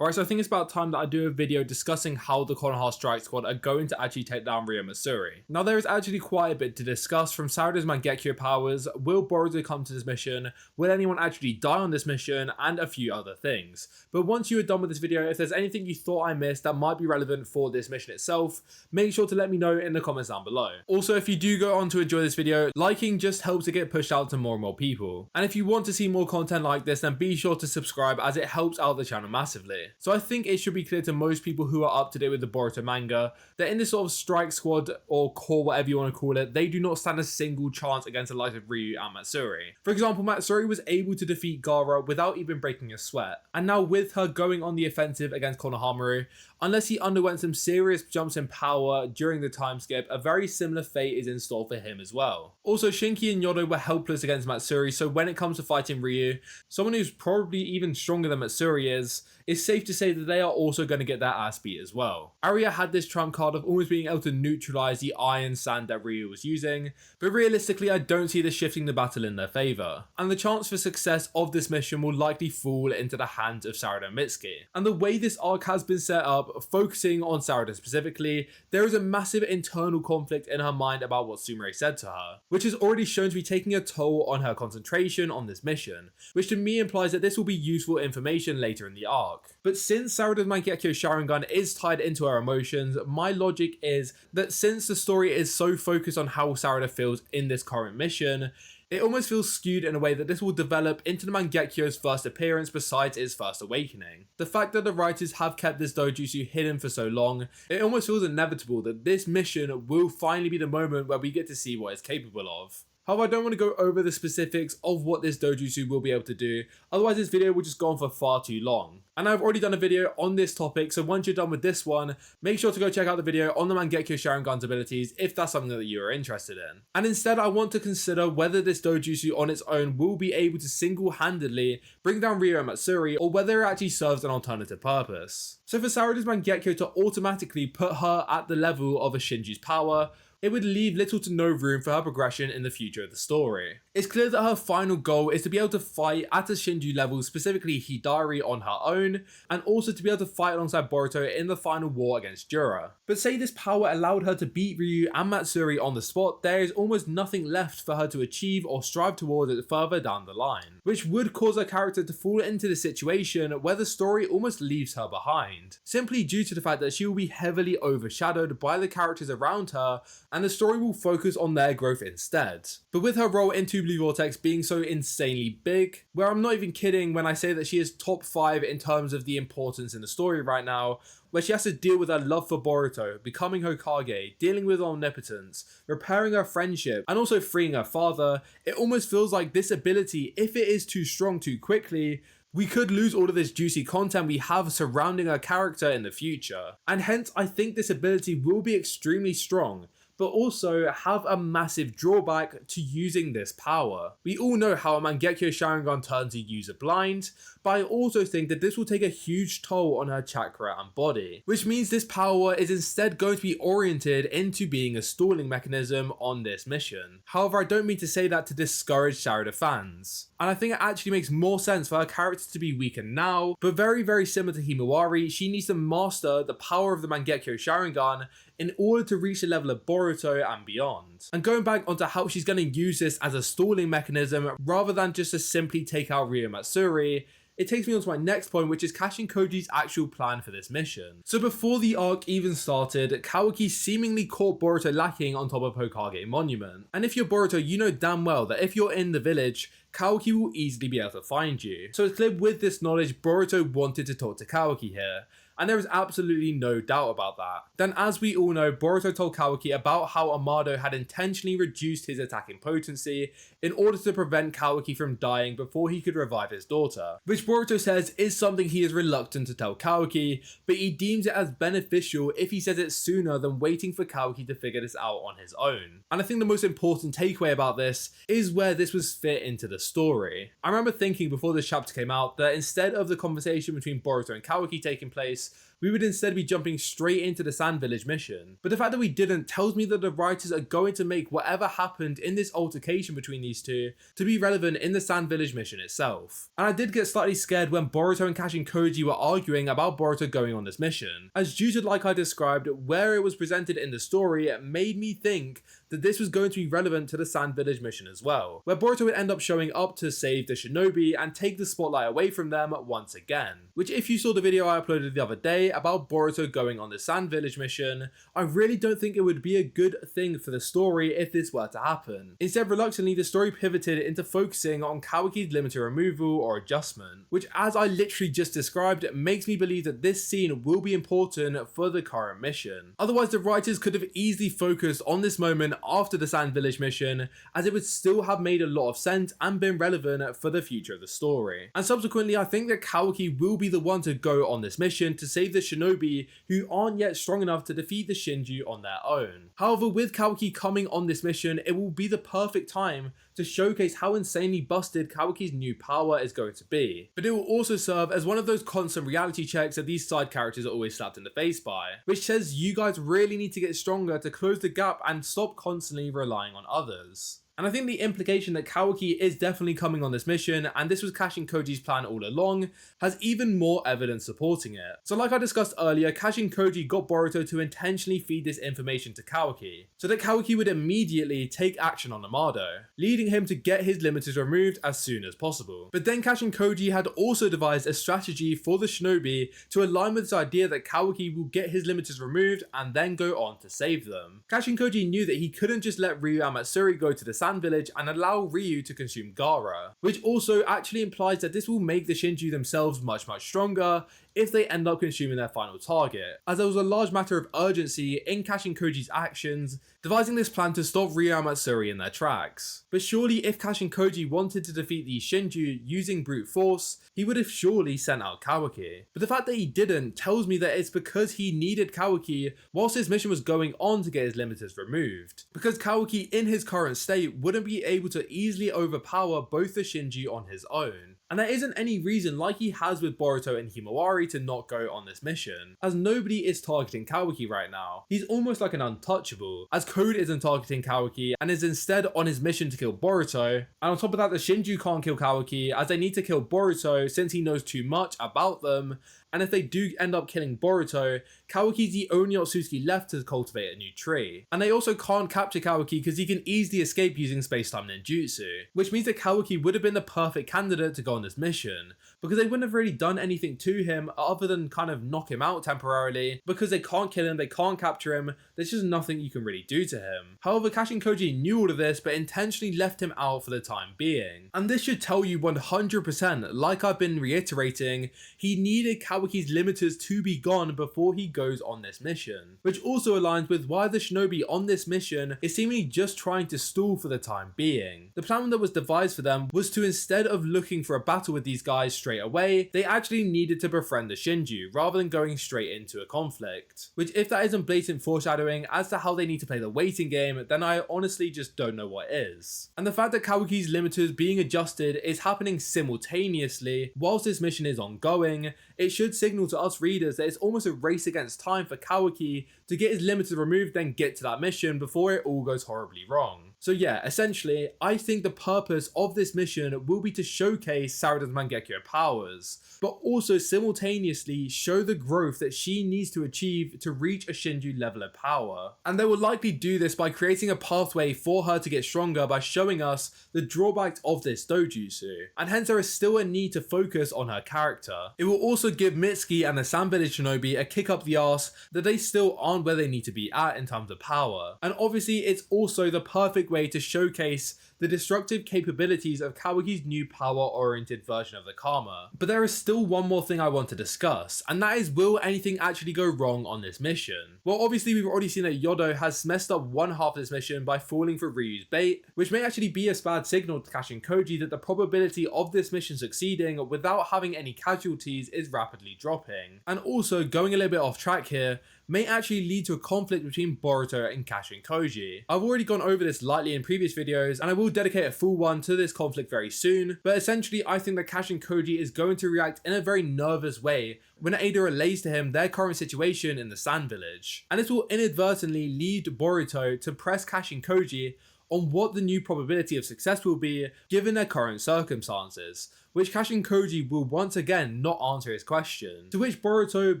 Alright, so I think it's about time that I do a video discussing how the Konoha Strike Squad are going to actually take down Ryu and Matsuri. Now there is actually quite a bit to discuss, from Sarada's Mangekyo powers, will Boruto come to this mission, will anyone actually die on this mission, and a few other things. But once you are done with this video, if there's anything you thought I missed that might be relevant for this mission itself, make sure to let me know in the comments down below. Also, if you do go on to enjoy this video, liking just helps it get pushed out to more and more people. And if you want to see more content like this, then be sure to subscribe, as it helps out the channel massively. So I think it should be clear to most people who are up to date with the Boruto manga that in this sort of strike squad, or core, whatever you want to call it, they do not stand a single chance against the likes of Ryu and Matsuri. For example, Matsuri was able to defeat Gaara without even breaking a sweat, and now with her going on the offensive against Konohamaru, unless he underwent some serious jumps in power during the time skip, a very similar fate is in store for him as well. Also, Shinki and Yodo were helpless against Matsuri, so when it comes to fighting Ryu, someone who's probably even stronger than Matsuri is, it's safe to say that they are also going to get their ass beat as well. Araya had this trump card of almost being able to neutralize the iron sand that Ryu was using, but realistically I don't see this shifting the battle in their favour, and the chance for success of this mission will likely fall into the hands of Sarada and Mitsuki. And the way this arc has been set up, focusing on Sarada specifically, there is a massive internal conflict in her mind about what Sumire said to her, which is already shown to be taking a toll on her concentration on this mission, which to me implies that this will be useful information later in the arc. But since Sarada's Mangekyo sharingan is tied into her emotions, my logic is that since the story is so focused on how Sarada feels in this current mission, it almost feels skewed in a way that this will develop into the Mangekyo's first appearance besides its first awakening. The fact that the writers have kept this dojutsu hidden for so long, it almost feels inevitable that this mission will finally be the moment where we get to see what it's capable of. However, I don't want to go over the specifics of what this dojutsu will be able to do, otherwise this video will just go on for far too long. And I've already done a video on this topic, so once you're done with this one, make sure to go check out the video on the Mangekyo sharingan's abilities if that's something that you are interested in. And instead, I want to consider whether this dojutsu on its own will be able to single-handedly bring down Ryu and Matsuri, or whether it actually serves an alternative purpose. So for Sarada's Mangekyo to automatically put her at the level of a Shinju's power, it would leave little to no room for her progression in the future of the story. It's clear that her final goal is to be able to fight at a Shinju level, specifically hidari, on her own, and also to be able to fight alongside Boruto in the final war against Jura. But say this power allowed her to beat Ryu and Matsuri on the spot, there is almost nothing left for her to achieve or strive towards it further down the line, which would cause her character to fall into the situation where the story almost leaves her behind, simply due to the fact that she will be heavily overshadowed by the characters around her, and the story will focus on their growth instead. But with her role in Blue Vortex being so insanely big, where I'm not even kidding when I say that she is top 5 in terms of the importance in the story right now, where she has to deal with her love for Boruto, becoming Hokage, dealing with omnipotence, repairing her friendship, and also freeing her father, it almost feels like this ability, if it is too strong too quickly, we could lose all of this juicy content we have surrounding her character in the future. And hence, I think this ability will be extremely strong, but also have a massive drawback to using this power. We all know how a Mangekyo sharingan turns a user blind, but I also think that this will take a huge toll on her chakra and body, which means this power is instead going to be oriented into being a stalling mechanism on this mission. However, I don't mean to say that to discourage Sarada fans, and I think it actually makes more sense for her character to be weaker now, but very similar to Himawari, she needs to master the power of the Mangekyo sharingan in order to reach the level of Boruto and beyond. And going back onto how she's going to use this as a stalling mechanism rather than just to simply take out Ryu and Matsuri, it takes me on to my next point, which is Kashin Koji's actual plan for this mission. So before the arc even started, Kawaki seemingly caught Boruto lacking on top of Hokage Monument. And if you're Boruto, you know damn well that if you're in the village, Kawaki will easily be able to find you. So it's clear with this knowledge, Boruto wanted to talk to Kawaki here, and there is absolutely no doubt about that. Then, as we all know, Boruto told Kawaki about how Amado had intentionally reduced his attacking potency in order to prevent Kawaki from dying before he could revive his daughter, which Boruto says is something he is reluctant to tell Kawaki, but he deems it as beneficial if he says it sooner than waiting for Kawaki to figure this out on his own. And I think the most important takeaway about this is where this was fit into the story. I remember thinking before this chapter came out that instead of the conversation between Boruto and Kawaki taking place, we would instead be jumping straight into the Sand Village mission. But the fact that we didn't tells me that the writers are going to make whatever happened in this altercation between these two to be relevant in the Sand Village mission itself. And I did get slightly scared when Boruto and Kashin Koji were arguing about Boruto going on this mission, as due to, like I described, where it was presented in the story, it made me think that this was going to be relevant to the Sand Village mission as well, where Boruto would end up showing up to save the shinobi and take the spotlight away from them once again. Which, if you saw the video I uploaded the other day about Boruto going on the Sand Village mission, I really don't think it would be a good thing for the story if this were to happen. Instead, reluctantly, the story pivoted into focusing on Kawaki's limited removal or adjustment, which, as I literally just described, makes me believe that this scene will be important for the current mission. Otherwise, the writers could have easily focused on this moment after the Sand Village mission, as it would still have made a lot of sense and been relevant for the future of the story. And subsequently, I think that Kawaki will be the one to go on this mission to save the shinobi who aren't yet strong enough to defeat the shinju on their own. However, with Kawaki coming on this mission, it will be the perfect time to showcase how insanely busted Kawaki's new power is going to be. But it will also serve as one of those constant reality checks that these side characters are always slapped in the face by, which says you guys really need to get stronger to close the gap and stop constantly relying on others. And I think the implication that Kawaki is definitely coming on this mission, and this was Kashin Koji's plan all along, has even more evidence supporting it. So like I discussed earlier, Kashin Koji got Boruto to intentionally feed this information to Kawaki, so that Kawaki would immediately take action on Amado, leading him to get his limiters removed as soon as possible. But then Kashin Koji had also devised a strategy for the shinobi to align with this idea that Kawaki will get his limiters removed and then go on to save them. Kashin Koji knew that he couldn't just let Ryu and Matsuri go to the Sand Village and allow Ryu to consume Gaara, which also actually implies that this will make the Shinju themselves much stronger if they end up consuming their final target, as there was a large matter of urgency in Kashin Koji's actions, devising this plan to stop Ryu and Matsuri in their tracks. But surely if Kashin Koji wanted to defeat these Shinju using brute force, he would have surely sent out Kawaki. But the fact that he didn't tells me that it's because he needed Kawaki whilst his mission was going on to get his limiters removed, because Kawaki in his current state wouldn't be able to easily overpower both the Shinju on his own. And there isn't any reason, like he has with Boruto and Himawari, to not go on this mission, as nobody is targeting Kawaki right now. He's almost like an untouchable, as Code isn't targeting Kawaki and is instead on his mission to kill Boruto. And on top of that, the Shinju can't kill Kawaki as they need to kill Boruto since he knows too much about them. And if they do end up killing Boruto, Kawaki's the only Otsutsuki left to cultivate a new tree. And they also can't capture Kawaki because he can easily escape using space-time ninjutsu, which means that Kawaki would have been the perfect candidate to go on this mission, because they wouldn't have really done anything to him other than kind of knock him out temporarily, because they can't kill him, they can't capture him, there's just nothing you can really do to him. However, Kashin Koji knew all of this but intentionally left him out for the time being. And this should tell you 100%, like I've been reiterating, he needed Kawaki's limiters to be gone before he goes on this mission, which also aligns with why the shinobi on this mission is seemingly just trying to stall for the time being. The plan that was devised for them was to, instead of looking for a battle with these guys straight away, they actually needed to befriend the Shinju rather than going straight into a conflict, which, if that isn't blatant foreshadowing as to how they need to play the waiting game, then I honestly just don't know what is. And the fact that Kawaki's limiters being adjusted is happening simultaneously whilst this mission is ongoing, it should signal to us readers that it's almost a race against time for Kawaki to get his limiters removed, then get to that mission before it all goes horribly wrong. So yeah, essentially, I think the purpose of this mission will be to showcase Sarada's Mangekyo powers, but also simultaneously show the growth that she needs to achieve to reach a Shinju level of power. And they will likely do this by creating a pathway for her to get stronger by showing us the drawbacks of this dojutsu, and hence there is still a need to focus on her character. It will also give Mitsuki and the Sand Village Shinobi a kick up the arse that they still aren't where they need to be at in terms of power. And obviously it's also the perfect way to showcase the destructive capabilities of Kawaki's new power-oriented version of the Karma. But there is still one more thing I want to discuss, and that is, will anything actually go wrong on this mission? Well, obviously we've already seen that Yodo has messed up one half of this mission by falling for Ryu's bait, which may actually be a bad signal to Kashin Koji that the probability of this mission succeeding without having any casualties is rapidly dropping. And also, going a little bit off track here, may actually lead to a conflict between Boruto and Kashin Koji. I've already gone over this lightly in previous videos, and I will dedicate a full one to this conflict very soon, but essentially I think that Kashin Koji is going to react in a very nervous way when Ada relays to him their current situation in the Sand Village, and this will inadvertently lead Boruto to press Kashin Koji on what the new probability of success will be given their current circumstances, which Kashin Koji will once again not answer his question, to which Boruto,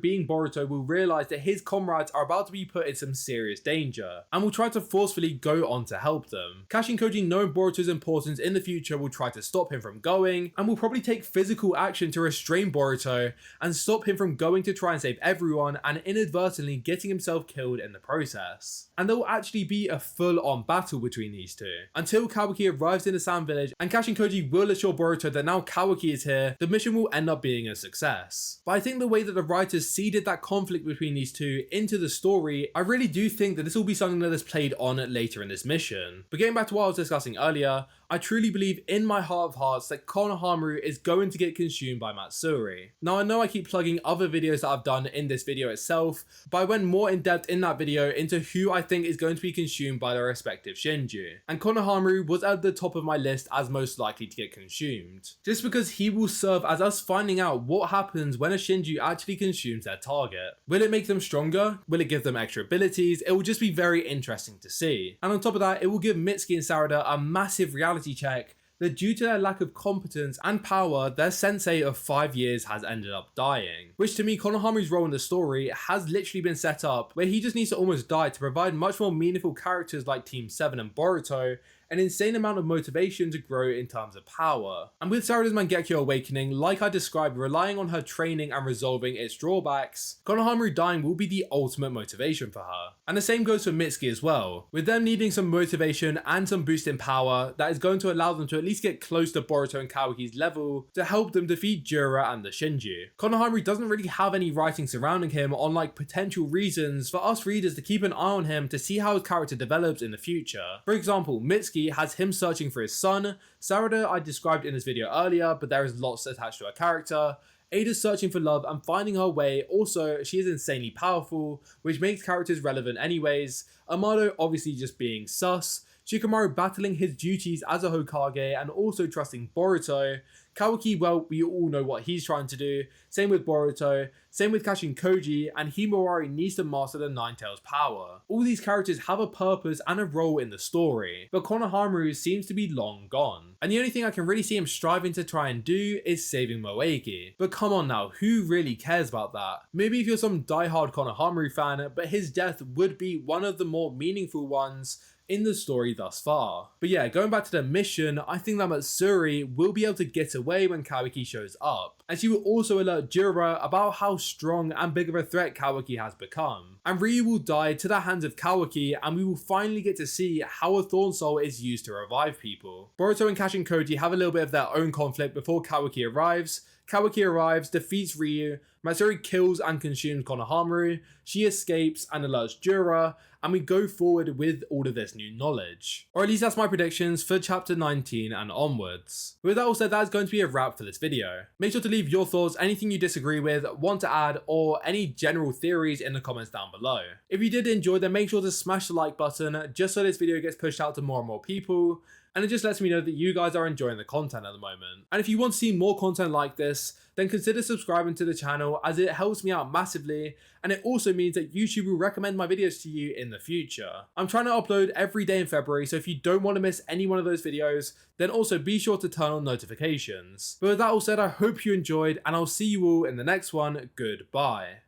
being Boruto, will realise that his comrades are about to be put in some serious danger, and will try to forcefully go on to help them. Kashin Koji, knowing Boruto's importance in the future, will try to stop him from going, and will probably take physical action to restrain Boruto and stop him from going to try and save everyone and inadvertently getting himself killed in the process. And there will actually be a full-on battle between these two, until Kawaki arrives in the Sand Village, and Kashin Koji will assure Boruto that now Kawaki is here, the mission will end up being a success. But I think the way that the writers seeded that conflict between these two into the story, I really do think that this will be something that is played on later in this mission. But getting back to what I was discussing earlier, I truly believe in my heart of hearts that Konohamaru is going to get consumed by Matsuri. Now I know I keep plugging other videos that I've done in this video itself, but I went more in depth in that video into who I think is going to be consumed by their respective shinju, and Konohamaru was at the top of my list as most likely to get consumed, just because he will serve as us finding out what happens when a shinju actually consumes their target. Will it make them stronger? Will it give them extra abilities? It will just be very interesting to see. And on top of that, it will give Mitsuki and Sarada a massive reality check that due to their lack of competence and power, their sensei of 5 years has ended up dying. Which to me, Konohamaru's role in the story has literally been set up where he just needs to almost die to provide much more meaningful characters like Team 7 and Boruto an insane amount of motivation to grow in terms of power. And with Sarada's Mangekyo awakening, like I described, relying on her training and resolving its drawbacks, Konohamaru dying will be the ultimate motivation for her. And the same goes for Mitsuki as well, with them needing some motivation and some boost in power that is going to allow them to at least get close to Boruto and Kawaki's level to help them defeat Jura and the Shinju. Konohamaru doesn't really have any writing surrounding him on like potential reasons for us readers to keep an eye on him to see how his character develops in the future. For example, Mitsuki has him searching for his son, Sarada I described in this video earlier, but there is lots attached to her character. Ada's searching for love and finding her way, also she is insanely powerful, which makes characters relevant anyways. Amado obviously just being sus, Shikamaru battling his duties as a Hokage and also trusting Boruto. Kawaki, well, we all know what he's trying to do, same with Boruto, same with Kashin Koji, and Himawari needs to master the Nine Tails power. All these characters have a purpose and a role in the story, but Konohamaru seems to be long gone. And the only thing I can really see him striving to try and do is saving Moegi. But come on now, who really cares about that? Maybe if you're some diehard Konohamaru fan, but his death would be one of the more meaningful ones in the story thus far. But yeah, going back to the mission, I think that Matsuri will be able to get away when Kawaki shows up, and she will also alert Jura about how strong and big of a threat Kawaki has become. And Ryu will die to the hands of Kawaki, and we will finally get to see how a Thorn Soul is used to revive people. Boruto and Kashin Koji have a little bit of their own conflict before Kawaki arrives. Kawaki arrives, defeats Ryu, Matsuri kills and consumes Konohamaru, she escapes and alerts Jura, and we go forward with all of this new knowledge. Or at least that's my predictions for chapter 19 and onwards. With that all said, that is going to be a wrap for this video. Make sure to leave your thoughts, anything you disagree with, want to add, or any general theories in the comments down below. If you did enjoy, then make sure to smash the like button just so this video gets pushed out to more and more people, and it just lets me know that you guys are enjoying the content at the moment. And if you want to see more content like this, then consider subscribing to the channel as it helps me out massively, and it also means that YouTube will recommend my videos to you in the future. I'm trying to upload every day in February, so if you don't want to miss any one of those videos, then also be sure to turn on notifications. But with that all said, I hope you enjoyed, and I'll see you all in the next one. Goodbye.